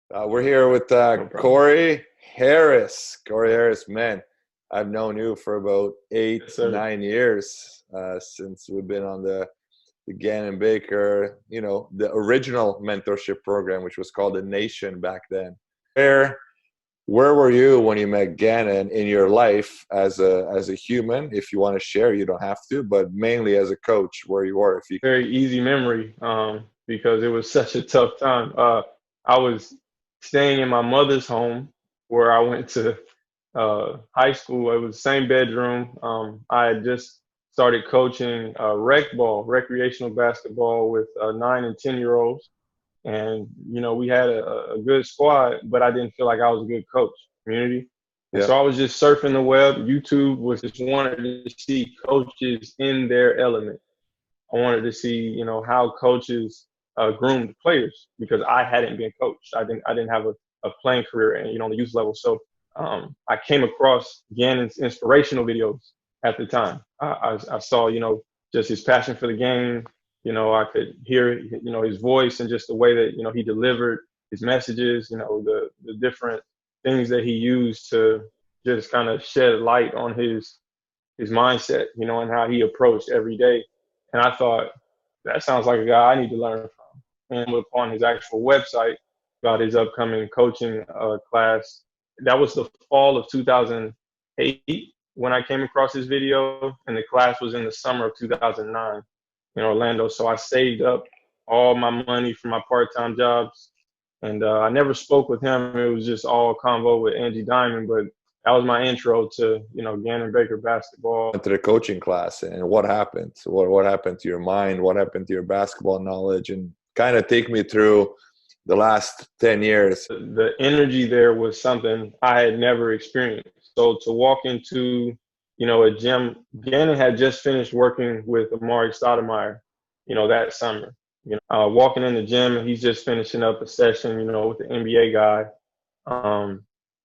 We're here with No problem. Korey Harris. Korey Harris, man, I've known you for about eight, Yes, sir. 9 years since we've been on the Ganon Baker, the original mentorship program, which was called the Nation back then. Where where were you when you met Gannon in your life as a human? If you want to share, you don't have to, but mainly as a coach, where you were, if you. Very easy memory because it was such a tough time. I was staying in my mother's home where I went to high school. It was the same bedroom. I had just started coaching rec ball, recreational basketball with 9 and 10-year-olds. And, we had a good squad, but I didn't feel like I was a good coach, community. And Yeah. so I was just surfing the web. YouTube was just wanted to see coaches in their element. I wanted to see, how coaches groomed players because I hadn't been coached. I didn't have a playing career, and on the youth level. So I came across Gannon's inspirational videos at the time. I saw, just his passion for the game. I could hear, his voice and just the way that he delivered his messages. The different things that he used to just kind of shed light on his mindset. And how he approached every day. And I thought, that sounds like a guy I need to learn from. And upon his actual website about his upcoming coaching class, that was the fall of 2008 when I came across his video, and the class was in the summer of 2009 in Orlando. So I saved up all my money from my part-time jobs, and I never spoke with him. It was just all convo with Angie Diamond, but that was my intro to Ganon Baker basketball. To the coaching class, and what happened? What happened to your mind? What happened to your basketball knowledge? And kind of take me through the last 10 years. The energy there was something I had never experienced. So to walk into, a gym, Gannon had just finished working with Amari Stoudemire, that summer. Walking in the gym, he's just finishing up a session, with the NBA guy.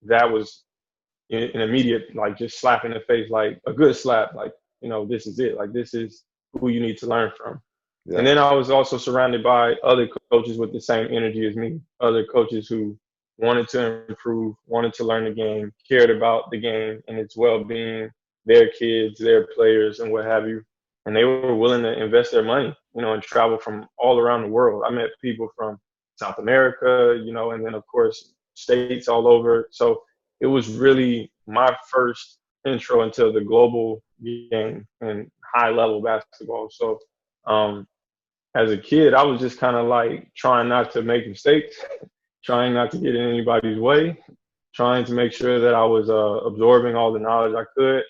That was an immediate, like, just slap in the face, like a good slap, like, this is it. Like, this is who you need to learn from. And Yeah. then I was also surrounded by other coaches with the same energy as me, other coaches who wanted to improve, wanted to learn the game, cared about the game and its well-being, their kids, their players, and what have you. And they were willing to invest their money, and travel from all around the world. I met people from South America, and then, of course, states all over. So it was really my first intro into the global game and high-level basketball. So um, as a kid, I was just kind of like trying not to make mistakes, trying not to get in anybody's way, trying to make sure that I was absorbing all the knowledge I could.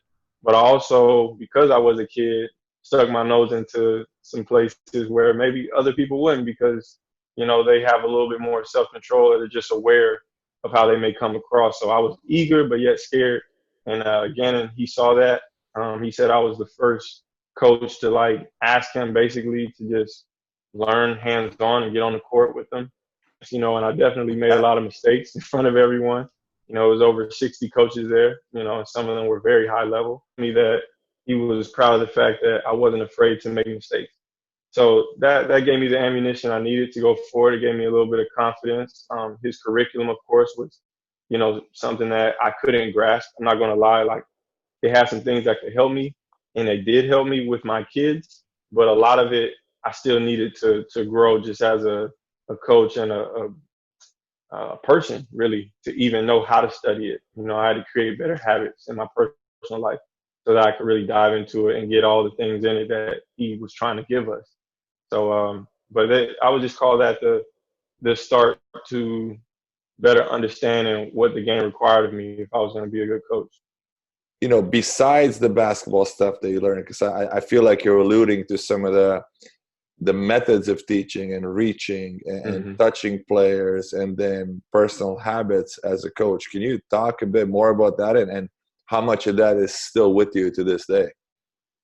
But I also, because I was a kid, stuck my nose into some places where maybe other people wouldn't because, they have a little bit more self control or they're just aware of how they may come across. So I was eager, but yet scared. And Gannon, he saw that. He said I was the first coach to like ask him basically to just learn hands on and get on the court with them. And I definitely made a Yeah. lot of mistakes in front of everyone. It was over 60 coaches there, and some of them were very high level. Me that he was proud of the fact that I wasn't afraid to make mistakes. So that gave me the ammunition I needed to go forward. It gave me a little bit of confidence. His curriculum, of course, was, something that I couldn't grasp. I'm not going to lie. Like, they had some things that could help me, and they did help me with my kids. But a lot of it, I still needed to grow just as a coach and a person, really, to even know how to study it. I had to create better habits in my personal life so that I could really dive into it and get all the things in it that he was trying to give us. So, I would just call that the start to better understanding what the game required of me if I was going to be a good coach. Besides the basketball stuff that you learned, because I feel like you're alluding to some of the methods of teaching and reaching and Mm-hmm. touching players and then personal habits as a coach. Can you talk a bit more about that and how much of that is still with you to this day?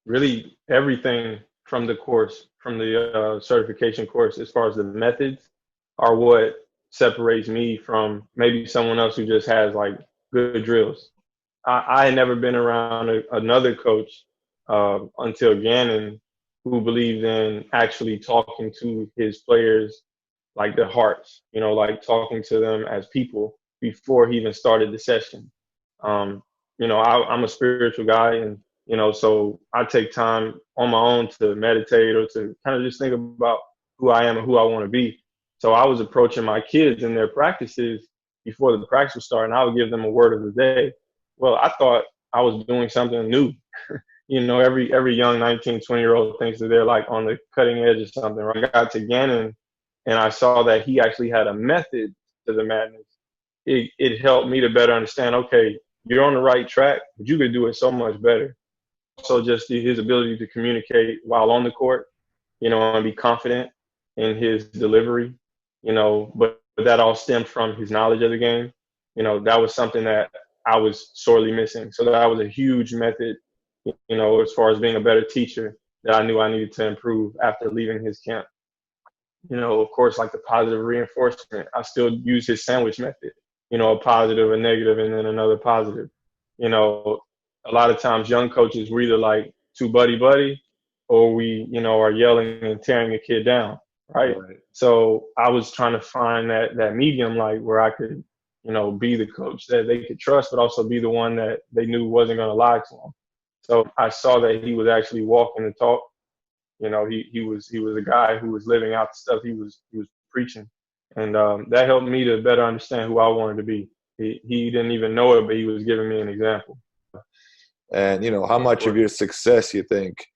Really, everything from the course, from the certification course, as far as the methods, are what separates me from maybe someone else who just has like good drills. I had never been around another coach until Gannon, who believed in actually talking to his players like their hearts, like talking to them as people before he even started the session. I'm a spiritual guy, and so I take time on my own to meditate or to kind of just think about who I am and who I want to be. So I was approaching my kids in their practices before the practice would start, and I would give them a word of the day. Well, I thought I was doing something new. Every young 19, 20-year-old thinks that they're like on the cutting edge of something. Right? I got to Ganon, and I saw that he actually had a method to the madness. It helped me to better understand, okay, you're on the right track, but you could do it so much better. So just his ability to communicate while on the court, and be confident in his delivery, but that all stemmed from his knowledge of the game. That was something that I was sorely missing. So that was a huge method, as far as being a better teacher that I knew I needed to improve after leaving his camp. Of course, like the positive reinforcement, I still use his sandwich method, a positive, a negative, and then another positive. A lot of times young coaches, we're either like too buddy, or we, are yelling and tearing a kid down, right? So I was trying to find that medium, like where I could, be the coach that they could trust, but also be the one that they knew wasn't going to lie to them. So I saw that he was actually walking the talk. He was a guy who was living out the stuff he was preaching, and that helped me to better understand who I wanted to be. He didn't even know it, but he was giving me an example. And how much of your success you think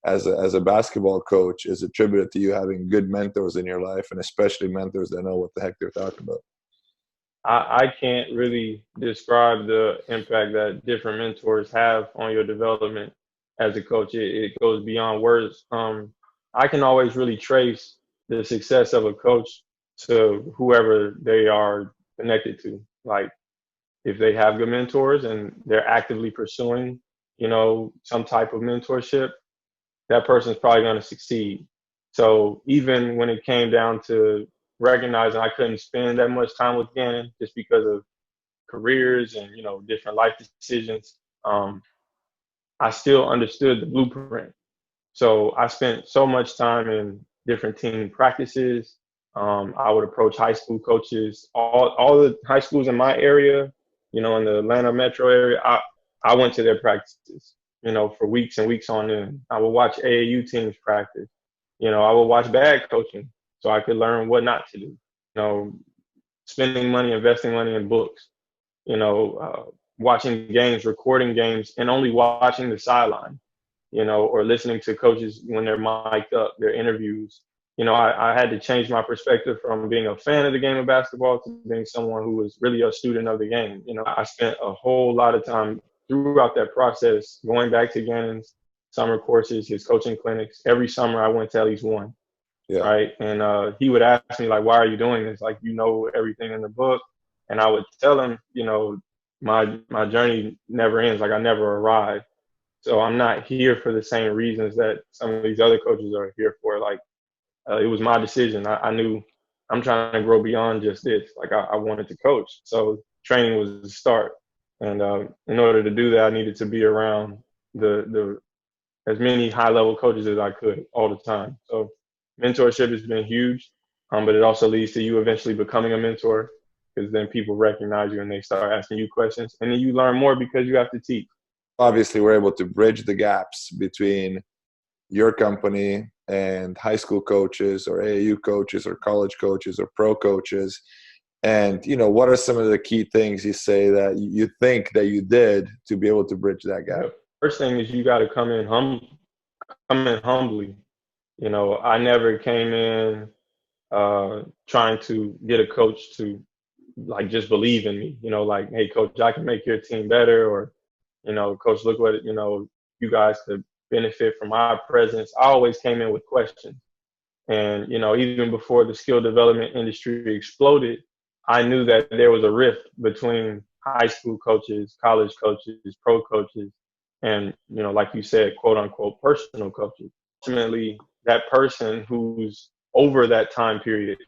as a basketball coach is attributed to you having good mentors in your life, and especially mentors that know what the heck they're talking about? I can't really describe the impact that different mentors have on your development as a coach. It goes beyond words. I can always really trace the success of a coach to whoever they are connected to. Like if they have good mentors and they're actively pursuing, some type of mentorship, that person's probably going to succeed. So even when it came down to recognizing I couldn't spend that much time with Ganon just because of careers and, different life decisions, I still understood the blueprint. So I spent so much time in different team practices. I would approach high school coaches, all the high schools in my area, in the Atlanta metro area. I went to their practices, for weeks and weeks on end. I would watch AAU teams practice. I would watch bad coaching so I could learn what not to do. Spending money, investing money in books, watching games, recording games, and only watching the sideline, or listening to coaches when they're mic'd up, their interviews. I had to change my perspective from being a fan of the game of basketball to being someone who was really a student of the game. I spent a whole lot of time throughout that process going back to Ganon's summer courses, his coaching clinics. Every summer I went to at least one. Yeah. Right. And he would ask me, like, why are you doing this? Like, everything in the book. And I would tell him, my journey never ends. Like, I never arrive. So I'm not here for the same reasons that some of these other coaches are here for. Like, it was my decision. I knew I'm trying to grow beyond just this. Like, I wanted to coach. So training was the start. And in order to do that, I needed to be around the as many high-level coaches as I could all the time. So mentorship has been huge, but it also leads to you eventually becoming a mentor, because then people recognize you and they start asking you questions. And then you learn more because you have to teach. Obviously, we're able to bridge the gaps between your company and high school coaches or AAU coaches or college coaches or pro coaches. And, what are some of the key things you say that you think that you did to be able to bridge that gap? First thing is you got to come in humbly. I never came in trying to get a coach to like just believe in me, like, hey, coach, I can make your team better, or, coach, look what, you guys could benefit from my presence. I always came in with questions. And, even before the skill development industry exploded, I knew that there was a rift between high school coaches, college coaches, pro coaches, and, like you said, quote unquote, personal coaches. Ultimately, that person who's over that time period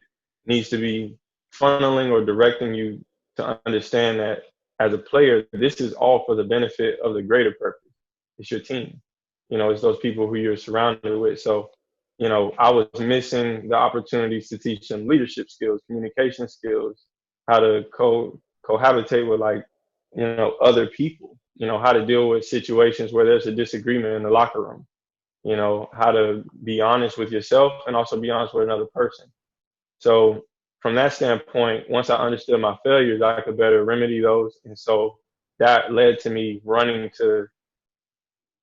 needs to be funneling or directing you to understand that as a player, this is all for the benefit of the greater purpose. It's your team. It's those people who you're surrounded with. So I was missing the opportunities to teach them leadership skills, communication skills, how to cohabitate with other people, how to deal with situations where there's a disagreement in the locker room, how to be honest with yourself and also be honest with another person. So from that standpoint, once I understood my failures, I could better remedy those. And so that led to me running to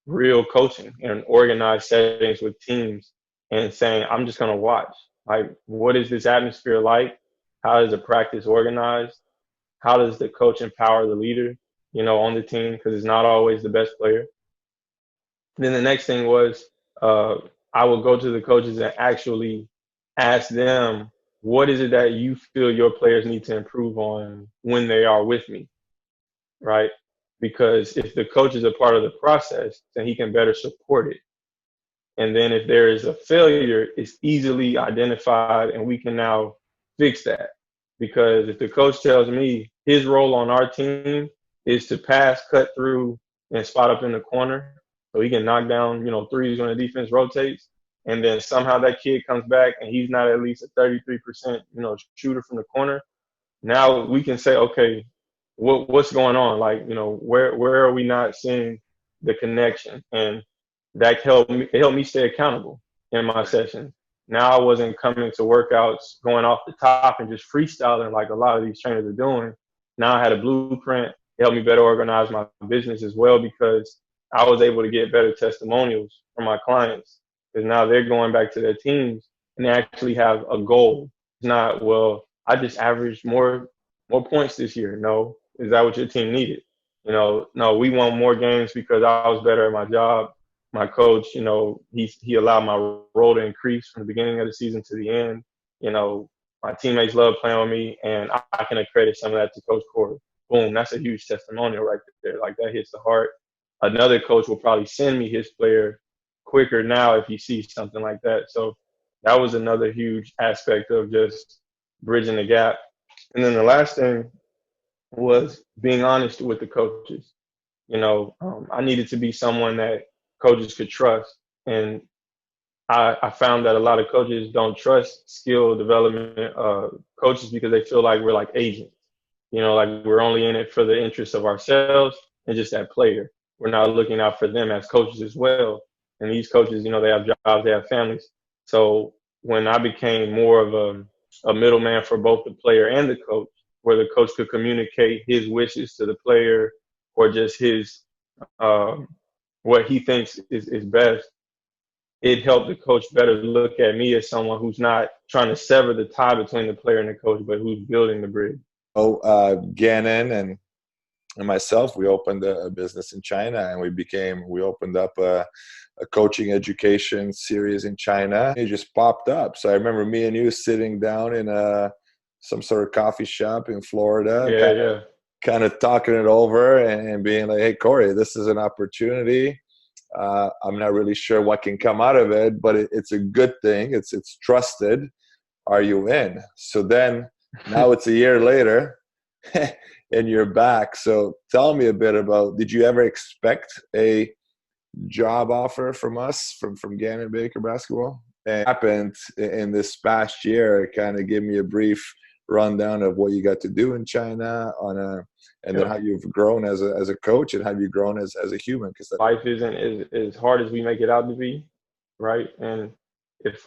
real coaching and organized settings with teams and saying, I'm just going to watch. Like, what is this atmosphere like? How is the practice organized? How does the coach empower the leader, on the team? Because it's not always the best player. Then the next thing was I would go to the coaches and actually ask them, what is it that you feel your players need to improve on when they are with me, right? Because if the coach is a part of the process, then he can better support it. And then if there is a failure, it's easily identified and we can now fix that. Because if the coach tells me his role on our team is to pass, cut through, and spot up in the corner so he can knock down, threes when the defense rotates, and then somehow that kid comes back and he's not at least a 33%, shooter from the corner, now we can say, okay, what's going on? Like, where are we not seeing the connection? And that helped me stay accountable in my sessions. Now I wasn't coming to workouts going off the top and just freestyling like a lot of these trainers are doing. Now I had a blueprint. It helped me better organize my business as well because I was able to get better testimonials from my clients because now they're going back to their teams and they actually have a goal. It's not, well, I just averaged more points this year. No, is that what your team needed? No, we won more games because I was better at my job. My coach, he allowed my role to increase from the beginning of the season to the end. My teammates love playing with me, and I can accredit some of that to Coach Korey. Boom, that's a huge testimonial right there. Like, that hits the heart. Another coach will probably send me his player quicker now if he sees something like that. So that was another huge aspect of just bridging the gap. And then the last thing was being honest with the coaches. I needed to be someone that coaches could trust. And I found that a lot of coaches don't trust skill development coaches because they feel like we're like agents. Like we're only in it for the interests of ourselves and just that player. We're not looking out for them as coaches as well. And these coaches, they have jobs, they have families. So when I became more of a middleman for both the player and the coach, where the coach could communicate his wishes to the player or just his what he thinks is best, it helped the coach better look at me as someone who's not trying to sever the tie between the player and the coach, but who's building the bridge. Ganon and myself, we opened a business in China, and we opened up a coaching education series in China. It just popped up. So I remember me and you sitting down in some sort of coffee shop in Florida, kind of talking it over and being like, hey, Korey, this is an opportunity. I'm not really sure what can come out of it, but it's a good thing. It's trusted. Are you in? So then now it's a year later and you're back. So tell me a bit about, did you ever expect a job offer from us, from Ganon Baker Basketball? And it happened in this past year. Kind of give me a brief rundown of what you got to do in China and then how you've grown as a coach and how you've grown as a human. Because life isn't as hard as we make it out to be, right? And if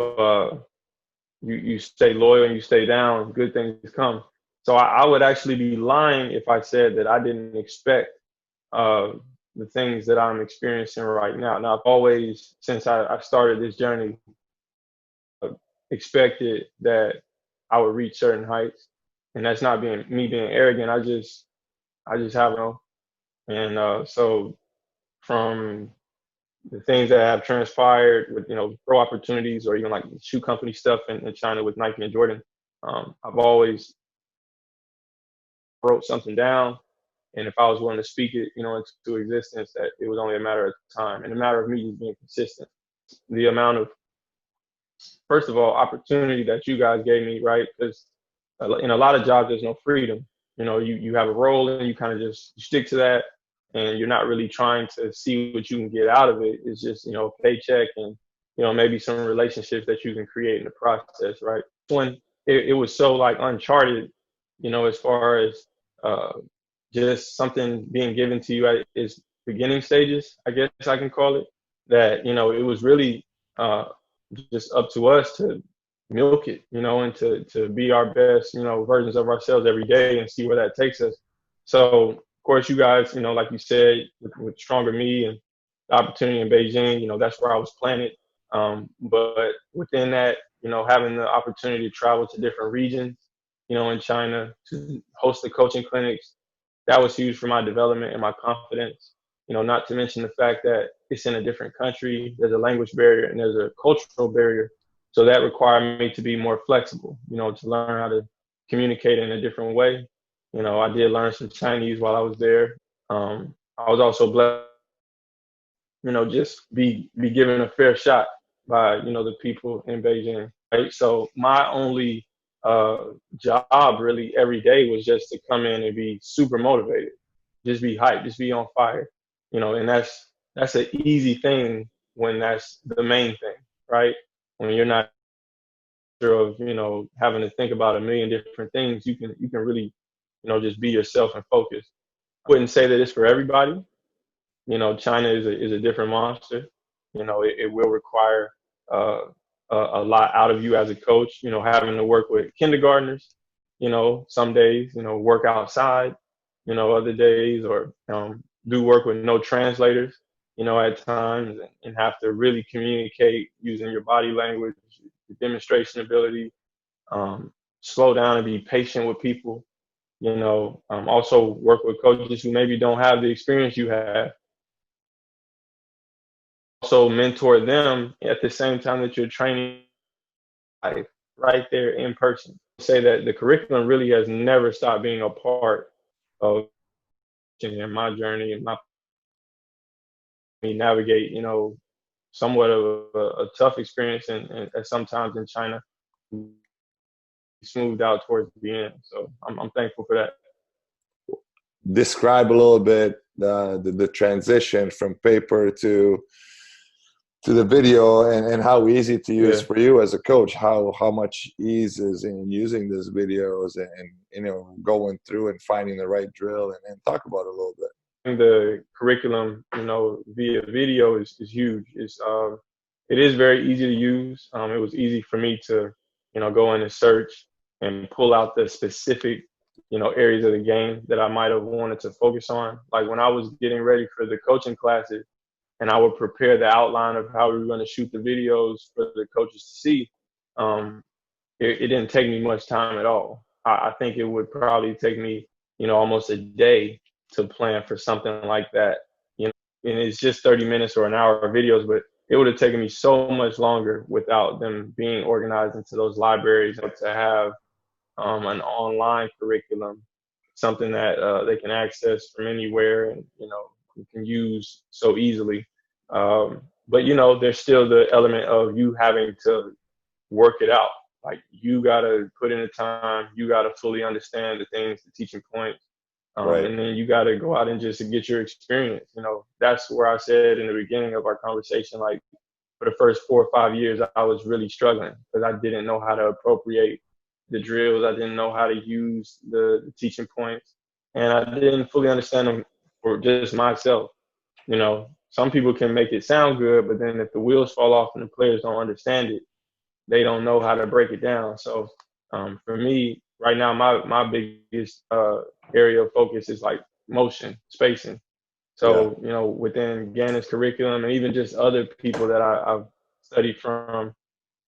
you stay loyal and you stay down, good things come. So I would actually be lying if I said that I didn't expect the things that I'm experiencing right now. Now, I've always, since I started this journey, expected that I would reach certain heights, and that's not being arrogant. I just haven't know. And so from the things that have transpired with, pro opportunities or even like shoe company stuff in China with Nike and Jordan, I've always wrote something down. And if I was willing to speak it, into existence, that it was only a matter of time and a matter of me just being consistent. The amount of, first of all, opportunity that you guys gave me, right? Because in a lot of jobs, there's no freedom. You have a role and you kind of just stick to that, and you're not really trying to see what you can get out of it. It's just, paycheck and maybe some relationships that you can create in the process, right? When it was so like uncharted, as far as uh, just something being given to you at its beginning stages, I guess I can call it, that, it was really uh, just up to us to milk it, and to be our best, versions of ourselves every day and see where that takes us. So, of course, you guys, like you said, with Stronger Me and the opportunity in Beijing, that's where I was planted. But within that, having the opportunity to travel to different regions, in China, to host the coaching clinics, that was huge for my development and my confidence. Not to mention the fact that it's in a different country, there's a language barrier and there's a cultural barrier. So that required me to be more flexible, to learn how to communicate in a different way. I did learn some Chinese while I was there. I was also blessed, just be given a fair shot by, the people in Beijing. Right. So my only job really every day was just to come in and be super motivated, just be hyped, just be on fire, and that's an easy thing when that's the main thing, right? When you're not sure of, having to think about a million different things, you can really, just be yourself and focus. Wouldn't say that it's for everybody. China is a different monster. It will require uh, a lot out of you as a coach. Having to work with kindergartners. Some days, work outside. Other days, or do work with no translators. At times, and have to really communicate using your body language, your demonstration ability. Slow down and be patient with people. Also work with coaches who maybe don't have the experience you have. Also mentor them at the same time that you're training life right there in person. Say that the curriculum really has never stopped being a part of in my journey and my me navigate, somewhat of a tough experience and sometimes in China smoothed out towards the end. So I'm thankful for that. Describe a little bit the transition from paper to the video, and how easy to use for you as a coach. How much ease is in using these videos, and going through and finding the right drill, and talk about it a little bit. The curriculum, via video is huge. It is very easy to use. It was easy for me to, go in and search and pull out the specific, areas of the game that I might have wanted to focus on. Like when I was getting ready for the coaching classes, and I would prepare the outline of how we were going to shoot the videos for the coaches to see. It didn't take me much time at all. I think it would probably take me, almost a day to plan for something like that. And it's just 30 minutes or an hour of videos, but it would have taken me so much longer without them being organized into those libraries, and to have an online curriculum, something that they can access from anywhere and, you can use so easily. But, there's still the element of you having to work it out. Like you got to put in the time, you got to fully understand the things, the teaching points. Right. And then you got to go out and just get your experience. That's where I said in the beginning of our conversation, like for the first 4 or 5 years, I was really struggling because I didn't know how to appropriate the drills. I didn't know how to use the teaching points, and I didn't fully understand them for just myself. Some people can make it sound good, but then if the wheels fall off and the players don't understand it, they don't know how to break it down. So for me, right now, my biggest area of focus is like motion, spacing. So, within Ganon's curriculum and even just other people that I've studied from,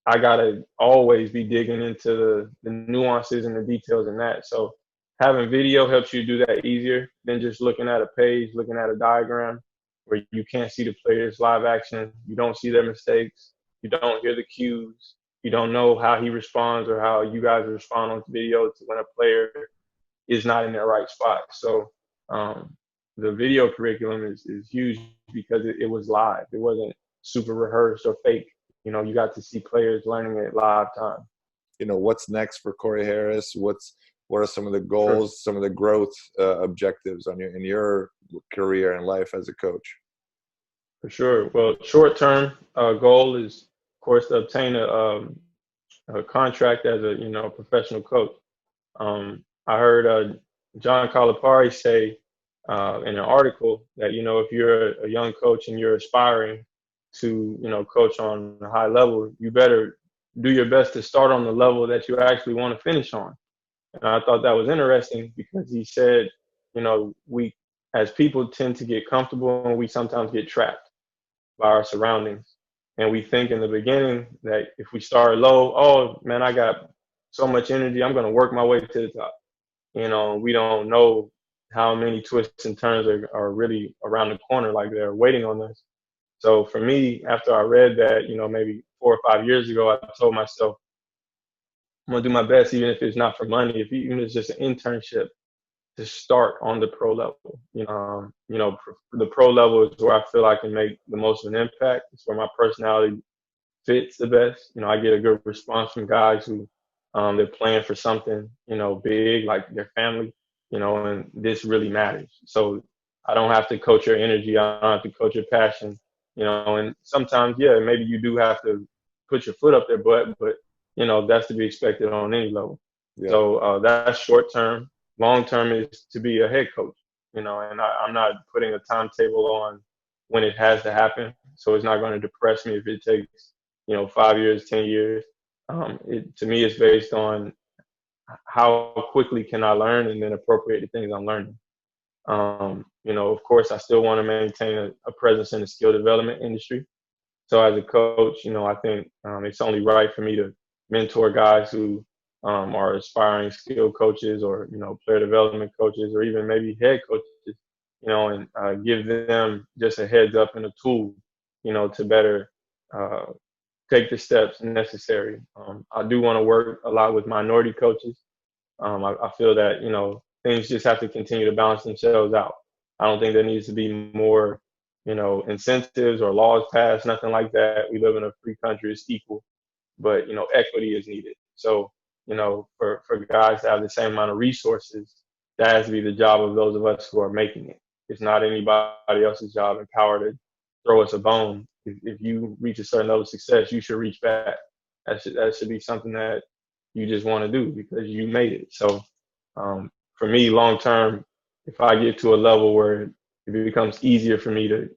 I gotta always be digging into the nuances and the details in that. So having video helps you do that easier than just looking at a page, looking at a diagram where you can't see the players live action. You don't see their mistakes. You don't hear the cues. You don't know how he responds or how you guys respond on video to when a player is not in their right spot. So the video curriculum is huge because it was live. It wasn't super rehearsed or fake. You got to see players learning it live time. What's next for Korey Harris? What are some of the goals, some of the growth objectives in your career and life as a coach? For sure. Well, short-term goal is course, to obtain a contract as a professional coach. I heard John Calipari say in an article that if you're a young coach and you're aspiring to coach on a high level, you better do your best to start on the level that you actually want to finish on. And I thought that was interesting because he said, we as people tend to get comfortable and we sometimes get trapped by our surroundings. And we think in the beginning that if we start low, oh man, I got so much energy, I'm going to work my way to the top. We don't know how many twists and turns are really around the corner, like they're waiting on us. So for me, after I read that, maybe 4 or 5 years ago, I told myself, I'm going to do my best, even if it's not for money, even if it's just an internship, to start on the pro level. The pro level is where I feel I can make the most of an impact. It's where my personality fits the best. I get a good response from guys who they're playing for something, big, like their family, and this really matters. So I don't have to coach your energy. I don't have to coach your passion, and sometimes, yeah, maybe you do have to put your foot up their butt, but, that's to be expected on any level. Yeah. So that's short term. Long term is to be a head coach, and I'm not putting a timetable on when it has to happen. So it's not going to depress me if it takes, 5 years, 10 years. To me, it's based on how quickly can I learn and then appropriate the things I'm learning. Of course, I still want to maintain a presence in the skill development industry. So as a coach, I think it's only right for me to mentor guys who are aspiring skill coaches or, player development coaches or even maybe head coaches, and give them just a heads up and a tool, to better take the steps necessary. I do want to work a lot with minority coaches. I feel that, things just have to continue to balance themselves out. I don't think there needs to be more, incentives or laws passed, nothing like that. We live in a free country, it's equal, but, equity is needed. So, for guys to have the same amount of resources, that has to be the job of those of us who are making it. It's not anybody else's job and power to throw us a bone. If you reach a certain level of success, you should reach back. That should be something that you just want to do because you made it. So for me, long term, if I get to a level where it becomes easier for me to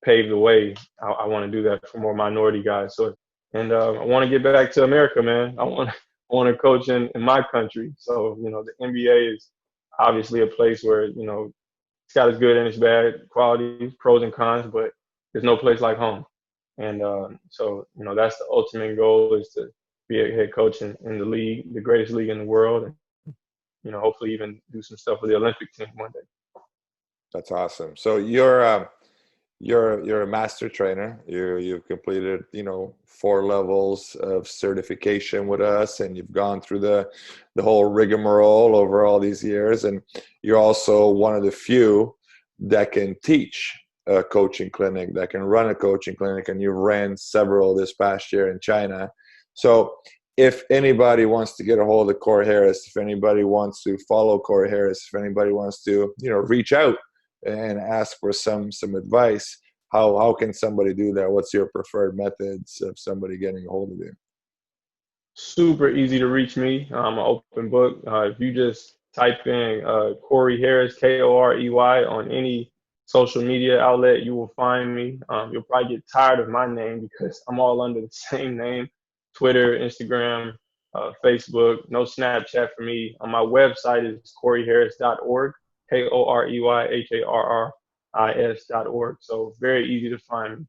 pave the way, I want to do that for more minority guys. So, and I want to get back to America, man. I want to coach in my country. So, the NBA is obviously a place where, it's got its good and its bad qualities, pros and cons, but there's no place like home. And so, that's the ultimate goal is to be a head coach in the league, the greatest league in the world, and, hopefully even do some stuff with the Olympic team one day. That's awesome. So you're a master trainer. You've completed 4 levels of certification with us, and you've gone through the whole rigmarole over all these years. And you're also one of the few that can teach a coaching clinic, that can run a coaching clinic, and you ran several this past year in China. So if anybody wants to get a hold of Korey Harris, if anybody wants to follow Korey Harris, if anybody wants to reach out and ask for some advice, how can somebody do that? What's your preferred methods of somebody getting a hold of you? Super easy to reach me. I'm an open book. If you just type in Korey Harris, Korey, on any social media outlet, you will find me. You'll probably get tired of my name because I'm all under the same name: Twitter, Instagram, Facebook. No Snapchat for me. On my website is koreyharris.org. KoreyHarris.org. So very easy to find me.